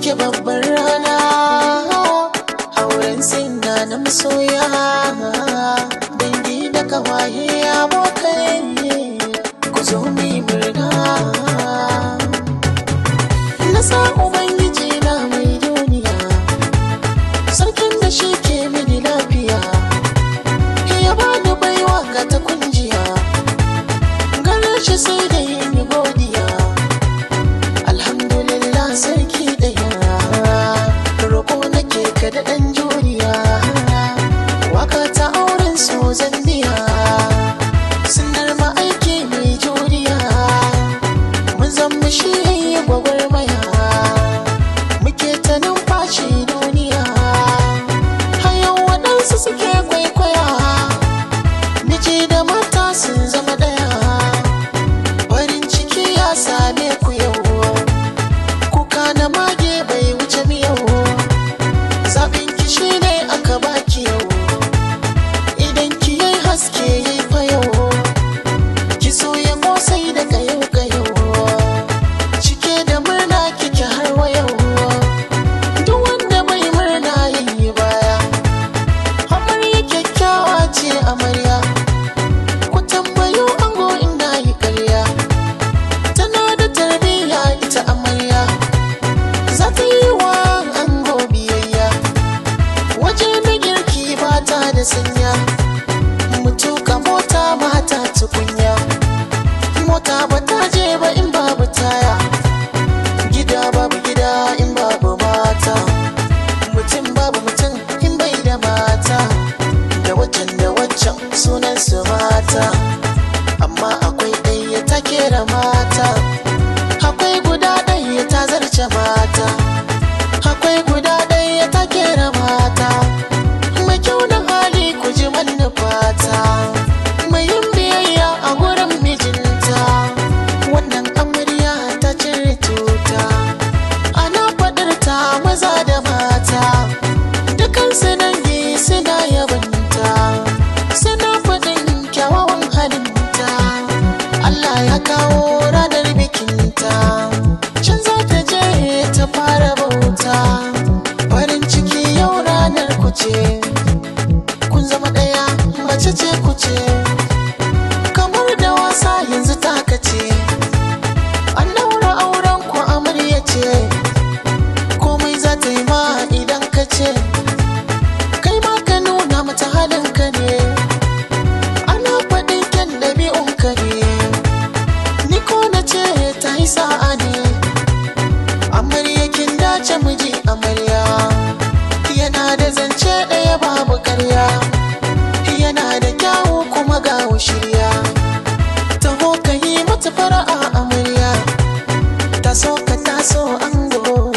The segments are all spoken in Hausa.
muke babbar rana, auren sinna na masoya, dangi da kawaye abokai ku zo mu yi murna. Na sa ubangiji na mai duniya, sarkin da shi ke mini lafiya, ya bani baiwa ga ta kunjiya, gare shi sai da yin godiya. Alhamdulillah sarki daya, roƙo nake ka da ɗan juriya, waka ta auren so zan biya, sunnar ma aiki mai juriya, mun zama shi yayi gwagwarmaya, muke ta numfashi duniya, har yau waɗansu suke kwaikwaya, miji da mata sun zama ɗaya, farin ciki ya same ku yau, kuka na mage bai wuce miyau, zaɓin ki shi ne aka baki yau, idan ki yi haske yi fa yau, ki so ya kosai da kayau cike da murna kike har wa yau, duk wanda bai murna yi baya. Amarya kyakkyawa ce amarya, ku tambayo ango inda yi ƙarya, tana da tarbiyya ita amarya, za ta yi wa ango biyayya, waje na girki ba ta da sanya, mu tuka mota mata tukunya, mota ba ta je ba in babu taya, gida babu gida in babu mata, mutum babu mutum in bai da mata, da waccan sunan su mata, amma akwai ɗaya ta kera mata, akwai guda ɗaya ta zarce mata, akwai guda ɗaya ta kera mata, mai kyau da hali ku ji manufata, mai yin biyayya a gurin mijinta, wannan amarya ta cire tuta, ana faɗar ta maza da mata, dukansu dangi suna yabanta, suna faɗin kyawawan halinta, Allah ya kawo ranar bikinta, can za ta je ta fara bauta, farin ciki yau ranar ku ce, kun zama ɗaya mace ce ku ce, kamar da wasa yanzu taka ce, an daura auren ku amarya ce, komai za ta yi ma idan ka ce, kai ma ka nuna mata halinka ne, ana faɗin kyan ɗabi'unka ne, ni ko na ce ta yi sa'a ne, amarya kin dace miji amarya, yana da zance ɗaya babu ƙarya, yana da kyawu kuma ga shirya, taho ka yi mata fara'a amarya, taso ka taso ango,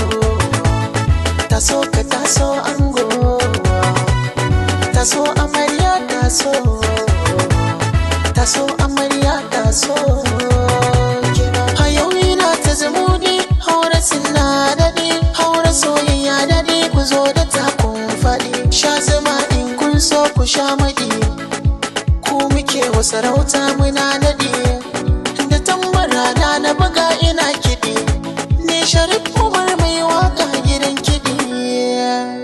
taso ka taso ango, taso amarya taso, taso amarya taso, a yau ina ta zumudi, haura sinna daɗi, haura soyayya daɗi, ku zo da takun faɗi, sha zama in kun so ku sha maɗi, ku muke wa sarauta muna naɗi, da tambara na buga ina kiɗi, ne Sharif Umar mai waka gidan kiɗi.